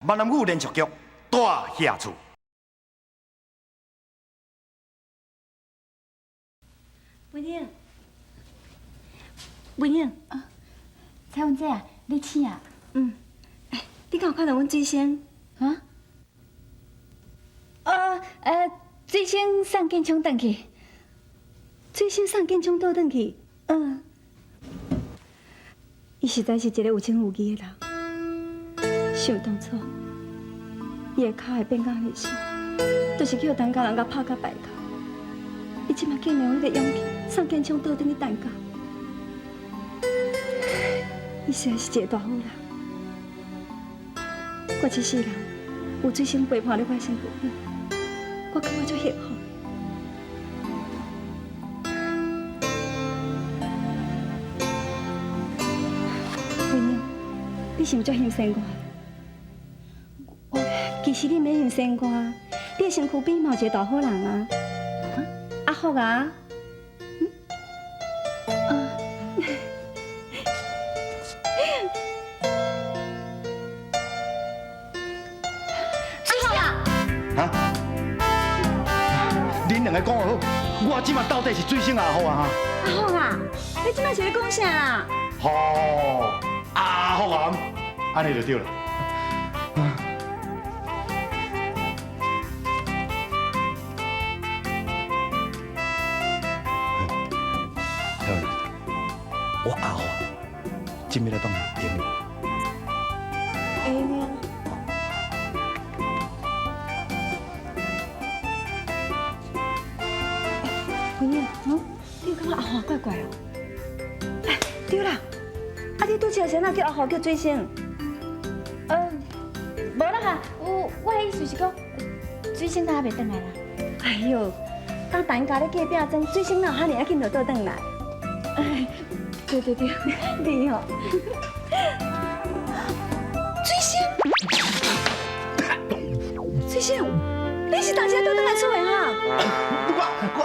闽南语连续剧大下厝。文英，文英啊，彩云姐啊，你醒啊？你敢有看到阮水仙？啊？水仙送建昌转去，水仙送建昌倒转去。伊实在是一个有情有义的人。想当初，伊的脚会变甲尼小，就是叫陈家人甲拍甲败脚。伊即马竟然有迄个勇气送建昌倒转去陈家，伊实在是一个大好人。我一世人有水仙陪伴在我身躯边，我感觉足幸福。文英，你是毋是足嫌生我？其实你免嫌生我，你的身躯边嘛有一个大好人啊，阿福啊。啊！恁两个讲好，我即马到底是水星阿好啊哈？阿福啊，你即摆是咧讲啥啦？好，阿好啊，安尼就对了。台湾人，我阿好，今日来当朋友。会呢。文英，你有感觉阿华怪怪哦？哎，对啦，你拄则谁那叫阿华叫水仙？无啦哈，我的意思是讲，水仙他还袂转来啦。哎呦，当大家咧计拼争，水仙哪有哈尔紧就倒转来？哎，对，你哦，水仙，你是大家倒转来厝的哈？我。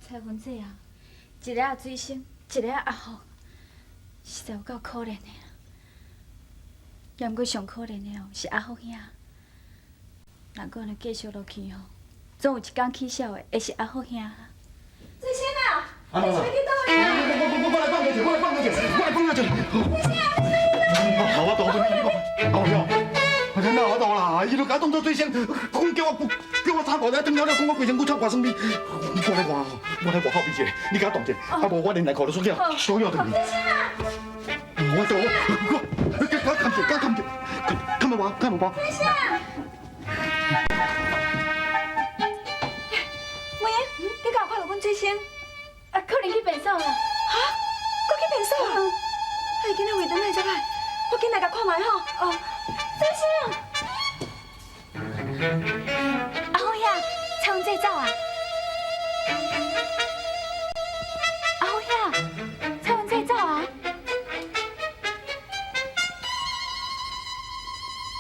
彩云姐啊，一个水仙，一个阿福，实在有够可怜的啊。也毋过上可怜的哦，是阿福兄。若果安尼继续落去哦，总有一天起笑的，会是阿福兄。水仙啊，你是要去倒位啊？我来放个我来放个好，我倒你，好哟。我真哪我倒啦，伊都甲当作水仙，讲叫我擦过来，等了讲我规身躯臭怪酸味。我来外口比一下，你甲我动者，无我连内裤都缩起来，所有的你。我倒我看着，看不我。水仙，文英，你敢有看到阮水仙？可能去变瘦啦。哈？搁去变瘦啊？哎，今仔话灯来才歹，我紧来甲看卖吼。水仙，阿福兄，彩云姐走啊！阿福兄，彩云姐走啊！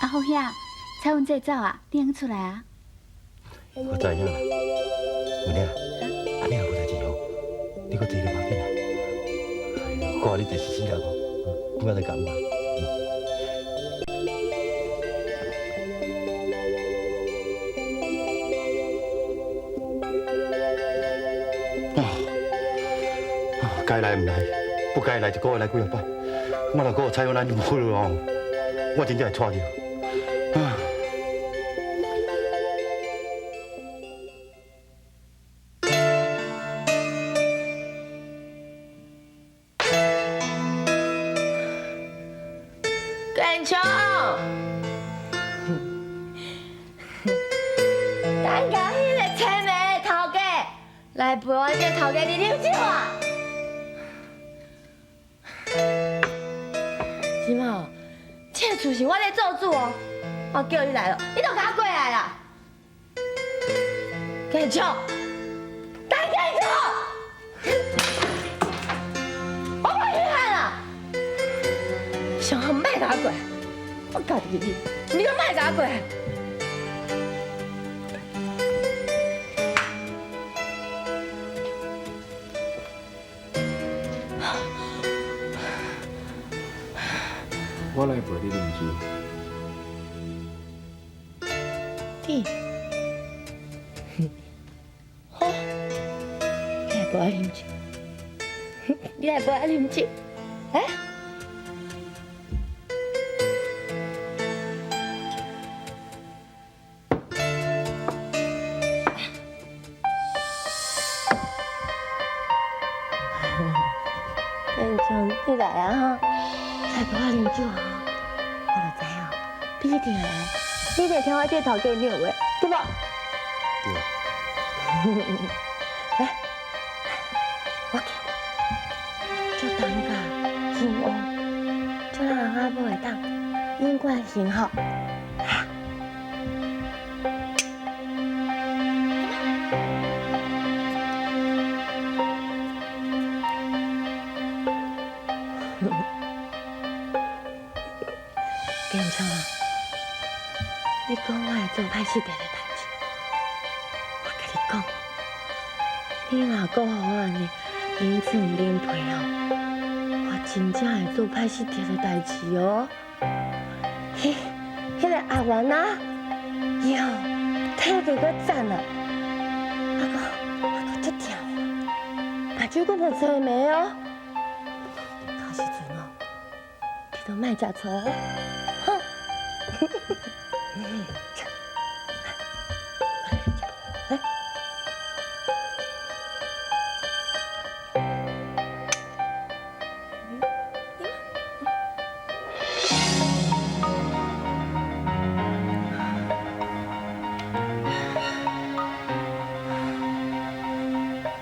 阿福兄，彩云姐走啊！你先出来啊！我知影啦，文玲，安尼也无代志哦，你搁坐咧旁边啊。我话你第14啦吼，不要再讲嘛。该来唔来，不该来一个月来几啊摆，我若搁有采访咱就无了哦，我真正会错着。建昌，咱家迄个青梅头家来陪我这头家你啉酒啊！是嘛？这个厝是我咧做主哦，我叫你来了，你都甲我过来啦！建昌，大建昌，我不稀罕啦！上好卖甲我过来，我教你，你都卖甲我过来。我来陪你啉酒。你，好，你来陪我啉酒，你来陪我啉酒，哎。建昌，你来啊哈！来陪我啉酒啊！我就知影，你一定会来，你一定听我这头家念话，对不？对。来，我记，做当家兴旺，做咱人阿母会当永远幸福。建昌啊，你讲我会做歹事地的代志，我跟你讲，你若搁互我安尼忍嘴忍皮哦，我真正会做歹事地的代志哦。迄个阿元啊，哟，体格搁赞啊，我搁足跳啊，目睭搁无青眉哦。到时阵哦，你都莫食醋哦。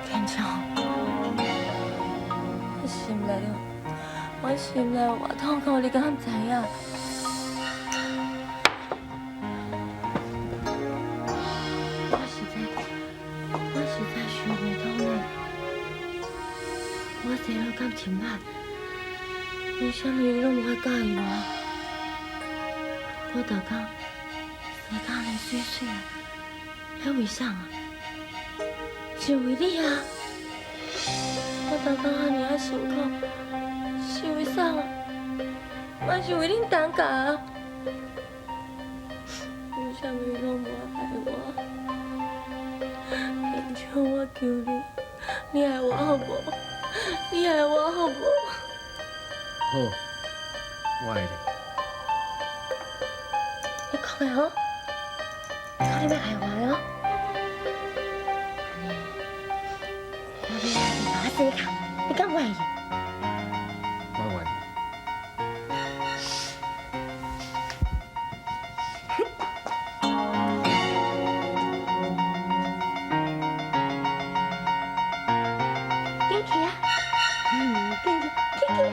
建昌，我心内活痛苦，你敢知影？我实在想袂通呢。我生了感情歹，为什么伊拢无法介意我？我逐工生甲安尼水水啊，迄为啥啊？是为你啊！我逐工安尼啊辛苦，是为啥啊？嘛是为恁当家啊！为什么伊拢无爱我？建昌，我求你，你爱我好无？你爱我好无？好，我爱你。你讲的哦，你讲你要爱我的哦。我要爱你，把我生下，你敢愿意？我愿意。进去啊！进去啊！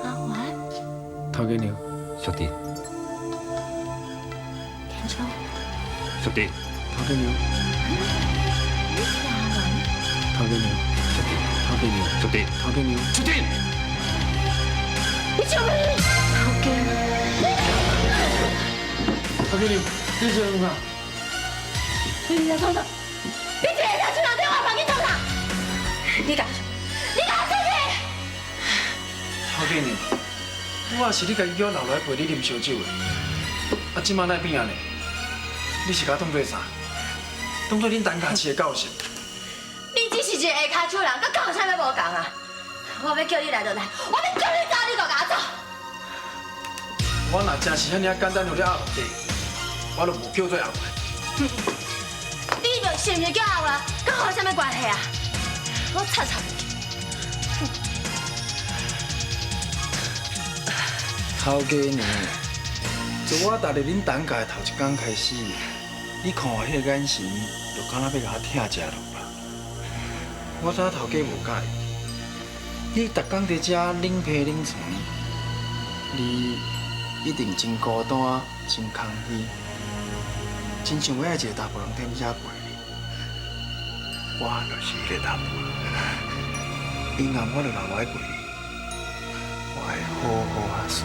阿元，头家娘，小弟，建昌，小弟，头家娘，你是阿元？头家娘，头家娘，小弟，头家娘，小弟，你做咩？头家，头家娘，你做啥？你在创啥？你这个人出来电话把你创啥？你敢？你敢出去？头家娘，我也是你家己叫我留来陪你啉烧酒的，啊，即摆哪变安尼？你是甲我当做啥？当做恁陈家市的教授？你只是一个下骹手人，佮教啥物无共啊？我要叫你来就来，我要叫你走你就甲我走。我若真是遐尔简单有咧压落地，我就无叫做后悔。你就是毋是叫阿元，佮我有啥物关系啊？我擦擦你！头家娘，自我踏入恁陈家的头一天开始，你看我迄个眼神，就敢若要甲我疼食落吧。我知头家无介意，你逐工伫遮冷皮冷床，你一定真孤单、真空虚，真想要一个大步人踮遮陪你。我就是迄个大步人，以后我就留来陪你，我会好好啊思考。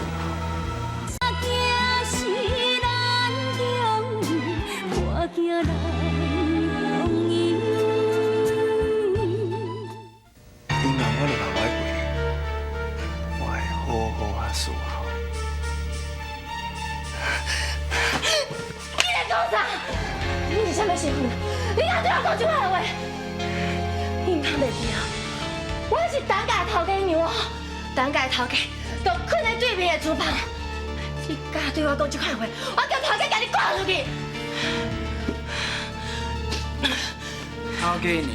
你是啥物身份？你敢对我讲这款话？你唔通袂记啊？我是当家头家娘哦，当家头家都困在对面的厨房。你敢对我讲这款话，我叫头家将你赶出去！头家娘，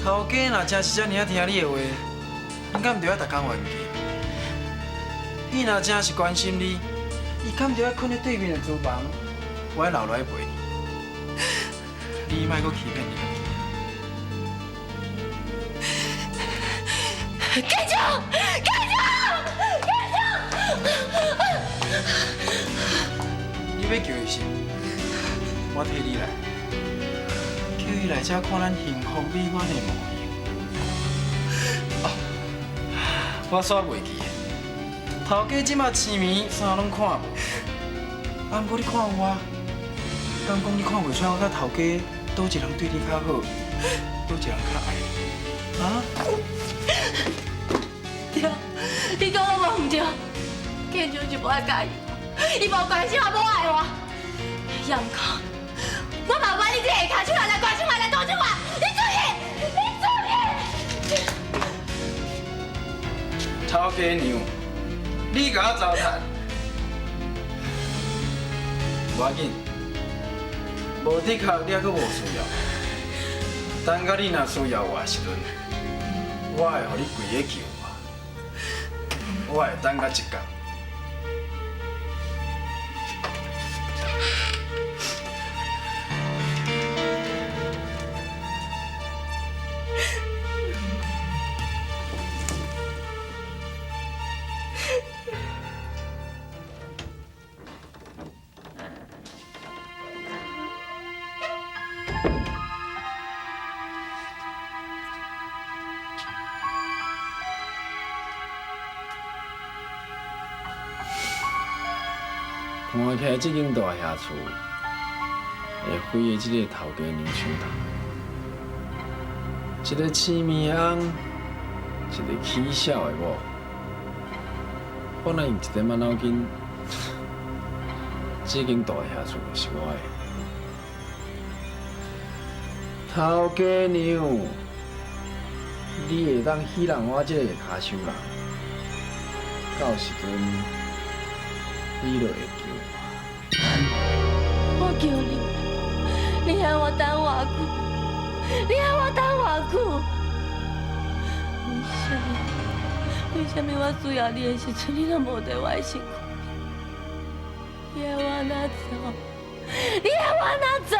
头家若真是遮尔啊听你的话，应该唔着爱逐工冤家。伊若真是关心你，伊敢唔着爱困在对面的厨房？ 我会留落来陪你，你莫阁欺骗你。干将，干将，干将！你要叫伊啥？我替你来，叫伊来遮看咱幸福美满的模样。我煞袂记的，头家即马青面啥拢看无，啊，不过你看我。 敢讲你看袂出我甲头家倒一人对你较好，倒一人较爱你？啊？对，你讲我无唔对，建章是无爱介意我，伊无关心我，无爱我。也毋过，我嘛不爱你这个下手人来关心我，来同情我。你出去！你出去！头家娘，你甲我糟蹋，无要紧。 无的确，你还阁无需要。等到你若需要我的时阵，我会互你跪下求我，我会等到一天。看起来这间大厦厝会毁在这个头家娘手头，一个青面的翁，一个起笑的某，本来用一点仔脑筋，这间大厦厝就是我的。头家娘，你会当喜人我这个骹手人，到时阵你就会叫。 我叫你，你害我等偌久？你害我等偌久？为什么我需要你的时阵，你都无在我的身躯？你害我哪做？你害我哪做？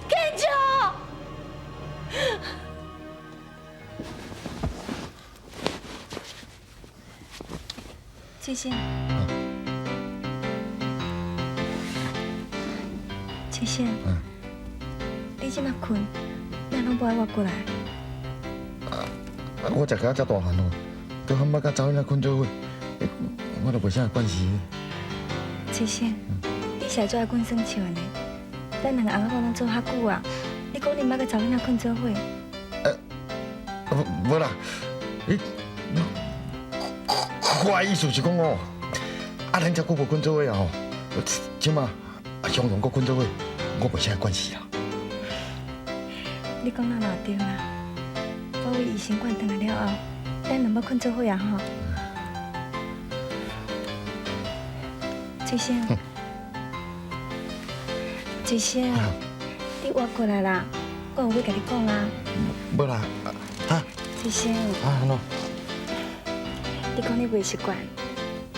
建章！翠仙。 翠仙，你即马困，哪拢不爱我过来？我食甲遮大汉哦，都喊我甲走囡仔困做伙，我都袂啥关系。翠仙，你是做爱困算笑呢？咱两个翁仔某拢做遐久啊，你讲你毋捌甲找囡仔困做伙？无啦，我的意思是讲哦，咱遮久无困做伙啊吼，即马相同搁困做伙，我袂啥关系啊。你讲哪嘛对啦？我为医生馆转来了后，咱两要困做伙啊吼。翠仙，翠仙，你活过来啦！我有要甲你讲啊。无啦，翠仙，安怎？你讲你袂习惯，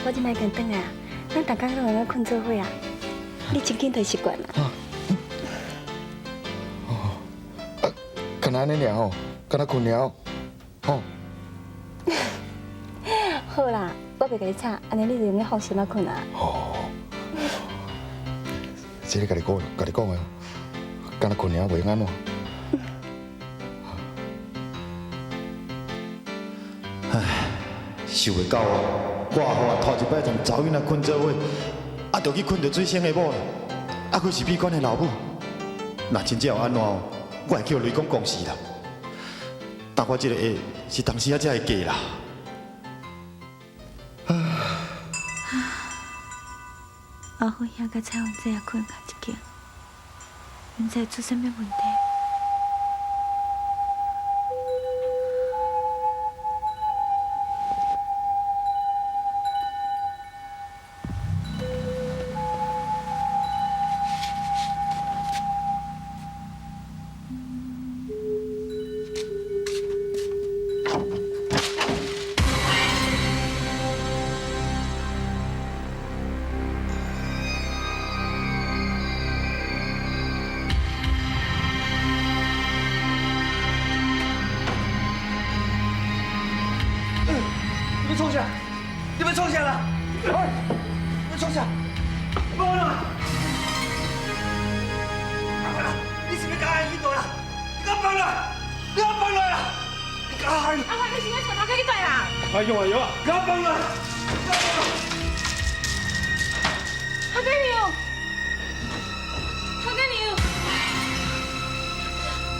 我即摆跟转来啊，咱大家拢会困做伙啊，你真紧就习惯啦。可能安尼尔吼，敢若困了，吼。好啦，我袂甲你吵，安尼你就用放心啊困啊。哦。这个甲你讲的，敢若困了袂安怎？唉，想袂到哦，我吼头一摆从查某囡仔困做伙，啊，就去困着水仙的某了，啊，佫是美馆的老母。若真正有安怎哦，我会叫雷公讲死啦。但我这个下是当时啊才会嫁啦。阿虎兄甲蔡文姐也困到一间，唔知出什么问题。你们冲下！你们冲下了！哎，你们冲下！帮我啦！你是不是刚才晕倒了？你给我帮了！你给我帮了啦！你干啥？阿华，你是要从哪去对啦？哎呦哎呦！给我帮了！阿根牛，阿根牛，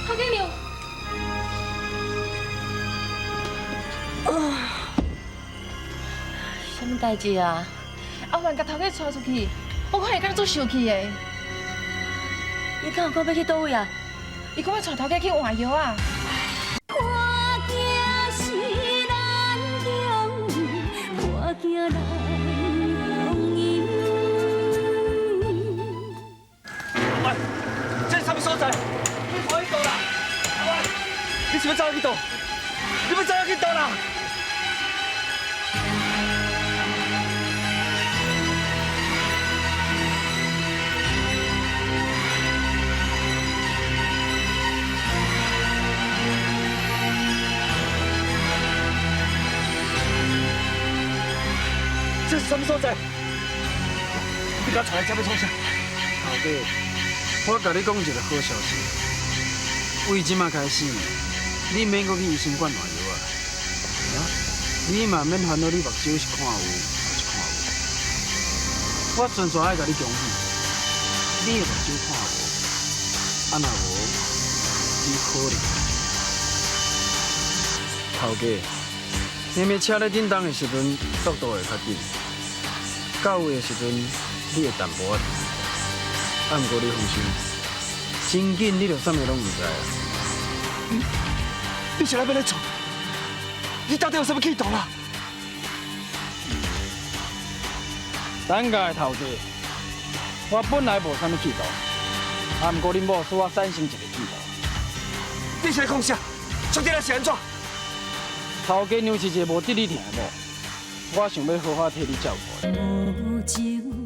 阿根牛。什么代志啊？阿元甲头家带出去，我看伊敢做生气的。伊敢有讲要去倒位啊？伊讲要带头家去换药啊。看镜是咱中，看镜来风雨。喂，这是什么所在？你跑去倒啦？喂，你是要走去倒？你要走去倒啦？这是什么所在？你甲我带来这要创啥？头家，我甲你讲一个好消息，为即马开始，你免搁去医生馆换药啊！啊，你嘛免烦恼你目睭是看有还是看无。我纯粹爱甲你恭喜，你的目睭看无，啊若无，你可能。头家，妹妹车咧叮当的时阵，速度会较紧。到位的时阵，你会淡薄仔。啊，毋过你放心，真紧你就啥物拢唔知啊。你是来要咧创？你到底有啥物企图啦？咱家的头家，我本来无啥物企图，啊，毋过恁某使我产生一个企图。你是来讲啥？兄弟，是安怎？头家娘是一个无得力疼的某，我想要好好替你照顾你。无情